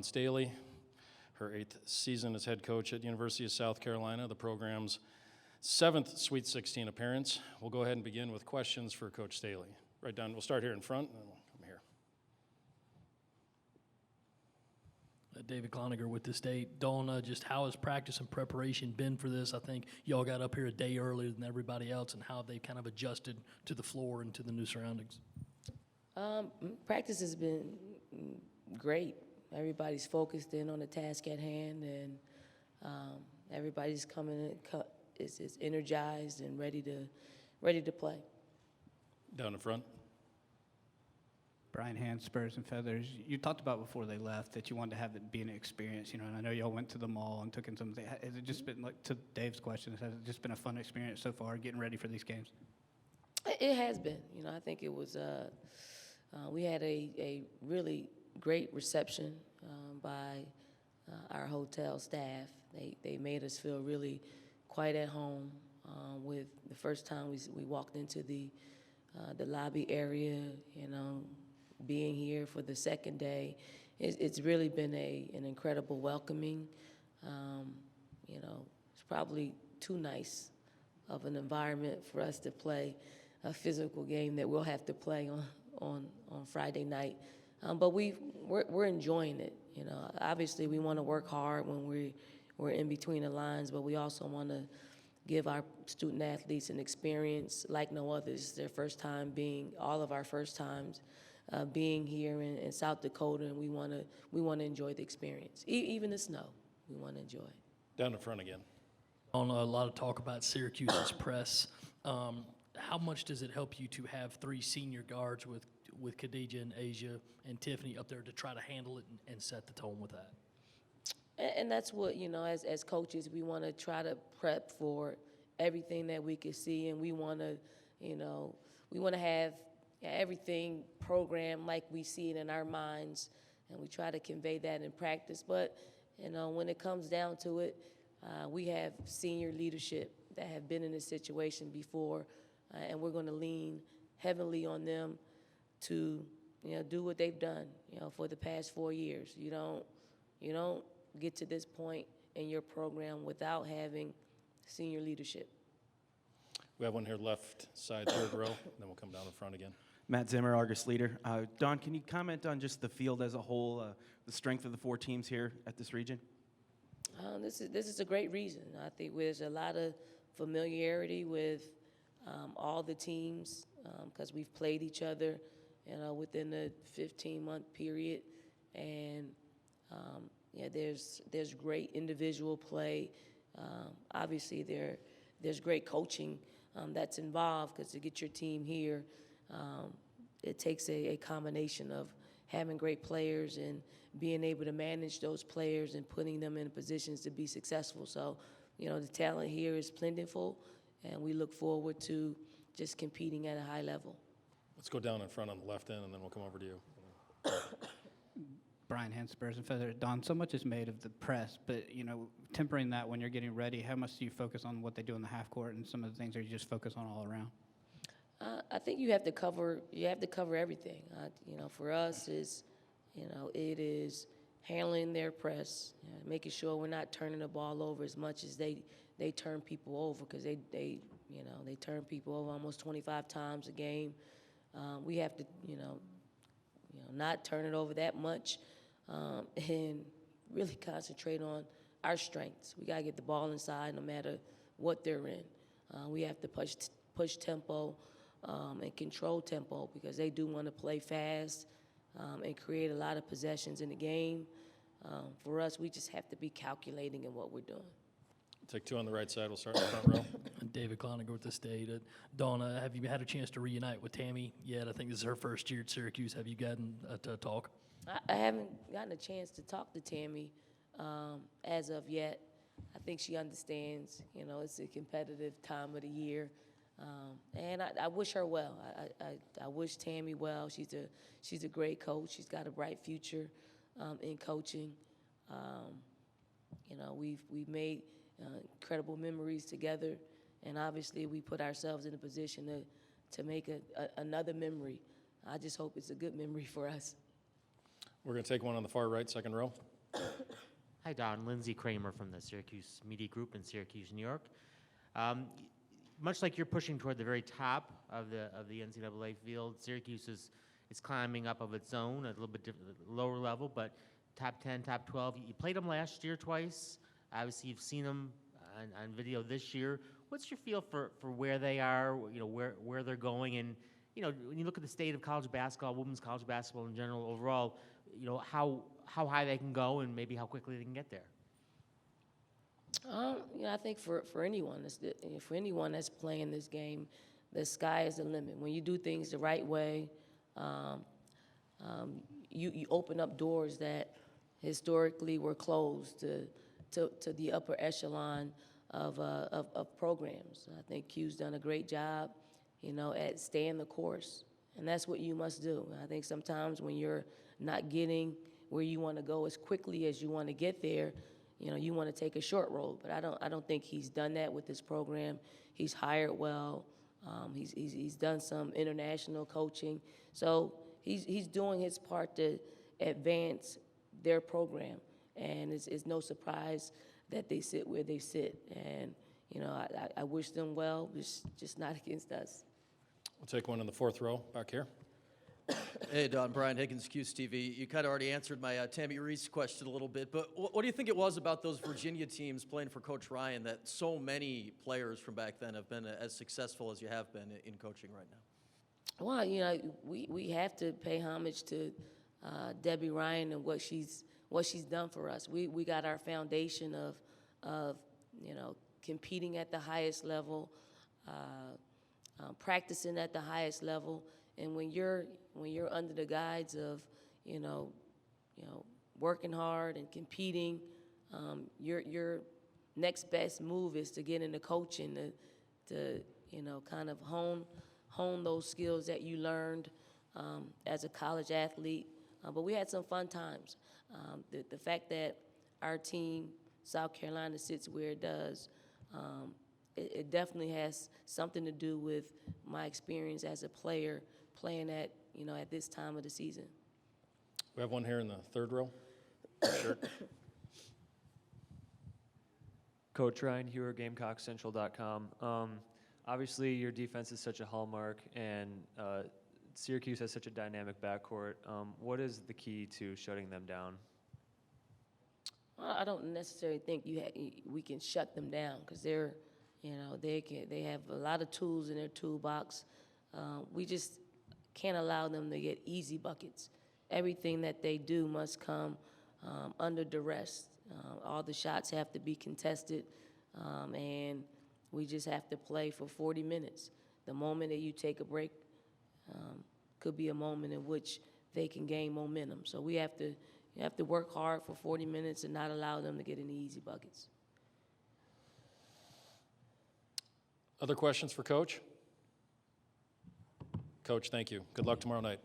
Staley, her 8th season as head coach at the University of South Carolina, the program's 7th Sweet 16 appearance. We'll go ahead and begin with questions for Coach Staley. Right down, we'll start here in front, and then we'll come here. David Cloninger with the state. Dawn, just how has practice and preparation been for this? I think y'all got up here a day earlier than everybody else, and how they kind of adjusted to the floor and to the new surroundings. Practice has been great. Everybody's focused in on the task at hand, and everybody's coming in, is energized and ready to play. Down in front. Brian Hand, Spurs and Feathers. You talked about before they left that you wanted to have it be an experience, and I know y'all went to the mall and took in some. Has it just been, like to Dave's question, has it just been a fun experience so far getting ready for these games? It has been. I think it was. We had a really great reception by our hotel staff. They made us feel really quite at home. With the first time we walked into the lobby area, being here for the second day, it's really been an incredible welcoming. It's probably too nice of an environment for us to play a physical game that we'll have to play on Friday night. But we're enjoying it. Obviously we want to work hard when we're in between the lines, but we also want to give our student athletes an experience like no others. Their first time all of our first times being here in South Dakota, and we want to enjoy the experience. Even the snow, we want to enjoy it. Down in front again. On a lot of talk about Syracuse's press. How much does it help you to have 3 senior guards with Khadijah and Asia and Tiffany up there to try to handle it and set the tone with that? And that's what, as coaches, we want to try to prep for everything that we can see, and we want to have everything programmed like we see it in our minds, and we try to convey that in practice. But, when it comes down to it, we have senior leadership that have been in this situation before, and we're going to lean heavily on them to, do what they've done, for the past 4 years. You don't get to this point in your program without having senior leadership. We have one here left side, third row, and then we'll come down in front again. Matt Zimmer, Argus leader. Dawn, can you comment on just the field as a whole, the strength of the 4 teams here at this region? This is a great reason. I think there's a lot of familiarity with all the teams because we've played each other, within the 15-month period, and there's great individual play. Obviously, there's great coaching that's involved because to get your team here, it takes a combination of having great players and being able to manage those players and putting them in positions to be successful. So, the talent here is plentiful, and we look forward to just competing at a high level. Let's go down in front on the left end, and then we'll come over to you. Brian Hand, Spurs and Feathers. Dawn, so much is made of the press, but, tempering that when you're getting ready, how much do you focus on what they do in the half court and some of the things that you just focus on all around? I think you have to cover everything. For us it is handling their press, making sure we're not turning the ball over as much as they turn people over, because they turn people over almost 25 times a game. We have to not turn it over that much, and really concentrate on our strengths. We gotta get the ball inside no matter what they're in. We have to push tempo and control tempo, because they do want to play fast and create a lot of possessions in the game. For us, we just have to be calculating in what we're doing. Take 2 on the right side. We'll start in the front row. David Cloninger with the state. Dawn, have you had a chance to reunite with Tammy yet? I think this is her first year at Syracuse. Have you gotten to talk? I haven't gotten a chance to talk to Tammy as of yet. I think she understands, it's a competitive time of the year. And I wish her well. I wish Tammy well. She's a great coach. She's got a bright future in coaching. We've made incredible memories together, and obviously we put ourselves in a position to make another memory. I just hope it's a good memory for us. We're going to take one on the far right, second row. Hi, Don. Lindsay Kramer from the Syracuse Media Group in Syracuse, New York. Um, Much like you're pushing toward the very top of the NCAA field, Syracuse is climbing up of its own at a little bit lower level, but top 10, top 12. You played them last year twice. Obviously, you've seen them on video this year. What's your feel for where they are? You know, where they're going, and you know, when you look at the state of college basketball, women's college basketball in general, overall, you know, how high they can go, and maybe how quickly they can get there. You know, I think for anyone that's playing this game, the sky is the limit. When you do things the right way, you open up doors that historically were closed to the upper echelon of programs. I think Q's done a great job, you know, at staying the course, and that's what you must do. I think sometimes when you're not getting where you want to go as quickly as you want to get there, you know, you want to take a short road. But I don't think he's done that with this program. He's hired well. He's done some international coaching, so he's doing his part to advance their program. And it's no surprise that they sit where they sit. And you know, I wish them well, just not against us. We'll take one in the fourth row back here. Hey, Don. Brian Higgins, Cuse TV. You kind of already answered my Tammy Reese question a little bit, but what do you think it was about those Virginia teams playing for Coach Ryan that so many players from back then have been as successful as you have been in coaching right now? Well, you know, we have to pay homage to Debbie Ryan and what she's done for us. We got our foundation of you know, competing at the highest level, practicing at the highest level, and when you're under the guides of you know working hard and competing, your next best move is to get into coaching to you know, kind of hone those skills that you learned as a college athlete. But we had some fun times. The fact that our team, South Carolina, sits where it does, it definitely has something to do with my experience as a player playing at this time of the season. We have one here in the third row. Shirt. Coach Ryan Hewer, GamecockCentral.com. Obviously, your defense is such a hallmark, and Syracuse has such a dynamic backcourt. What is the key to shutting them down? Well, I don't necessarily think we can shut them down because they have a lot of tools in their toolbox. We just can't allow them to get easy buckets. Everything that they do must come under duress. All the shots have to be contested, and we just have to play for 40 minutes. The moment that you take a break could be a moment in which they can gain momentum. So you have to work hard for 40 minutes and not allow them to get any easy buckets. Other questions for Coach? Coach, thank you. Good luck tomorrow night.